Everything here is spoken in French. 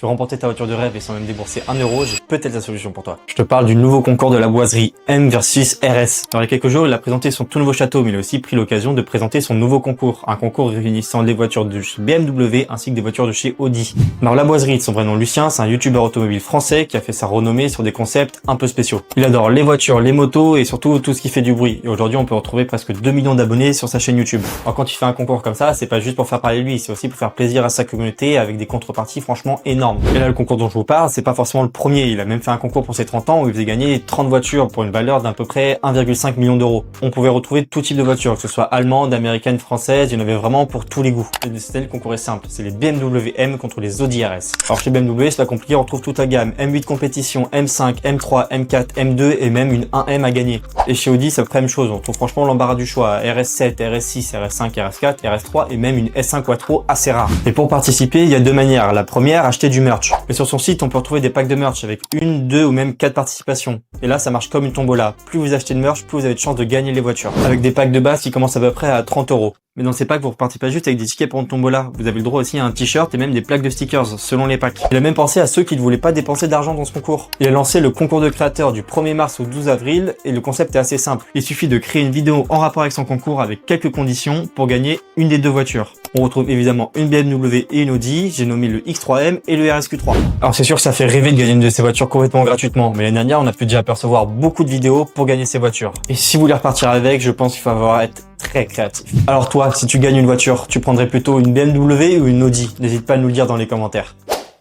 Tu veux remporter ta voiture de rêve et sans même débourser 1 euro, j'ai peut-être la solution pour toi. Je te parle du nouveau concours de la boiserie M versus RS. Dans les quelques jours, il a présenté son tout nouveau château, mais il a aussi pris l'occasion de présenter son nouveau concours. Un concours réunissant des voitures de chez BMW ainsi que des voitures de chez Audi. Alors la boiserie, de son vrai nom Lucien, c'est un youtubeur automobile français qui a fait sa renommée sur des concepts un peu spéciaux. Il adore les voitures, les motos et surtout tout ce qui fait du bruit. Et aujourd'hui, on peut retrouver presque 2 millions d'abonnés sur sa chaîne YouTube. Alors quand il fait un concours comme ça, c'est pas juste pour faire parler de lui, c'est aussi pour faire plaisir à sa communauté avec des contreparties franchement énormes. Et là, le concours dont je vous parle, c'est pas forcément le premier. Il a même fait un concours pour ses 30 ans où il faisait gagner 30 voitures pour une valeur d'à peu près 1,5 million d'euros. On pouvait retrouver tout type de voitures, que ce soit allemande, américaine, française, il y en avait vraiment pour tous les goûts. Le concours est simple, c'est les BMW M contre les Audi RS. Alors chez BMW, c'est pas compliqué, on retrouve toute la gamme M8 compétition, M5, M3, M4, M2 et même une 1M à gagner. Et chez Audi, c'est la même chose, on trouve franchement l'embarras du choix, RS7, RS6, RS5, RS4, RS3 et même une S1 Quattro assez rare. Et pour participer, il y a deux manières. La première, acheter du merch. Et sur son site, on peut retrouver des packs de merch avec 1, 2 ou même 4 participations. Et là, ça marche comme une tombola. Plus vous achetez de merch, plus vous avez de chances de gagner les voitures. Avec des packs de base qui commencent à peu près à 30 euros. Mais dans ces packs, vous repartez pas juste avec des tickets pour une tombola. Vous avez le droit aussi à un t-shirt et même des plaques de stickers, selon les packs. Il a même pensé à ceux qui ne voulaient pas dépenser d'argent dans ce concours. Il a lancé le concours de créateurs du 1er mars au 12 avril et le concept est assez simple. Il suffit de créer une vidéo en rapport avec son concours avec quelques conditions pour gagner une des deux voitures. On retrouve évidemment une BMW et une Audi, j'ai nommé le X3M et le RSQ3. Alors c'est sûr que ça fait rêver de gagner une de ces voitures complètement gratuitement, mais l'année dernière on a pu déjà apercevoir beaucoup de vidéos pour gagner ces voitures. Et si vous voulez repartir avec, je pense qu'il faut avoir être très créatif. Alors toi, si tu gagnes une voiture, tu prendrais plutôt une BMW ou une Audi? N'hésite pas à nous le dire dans les commentaires.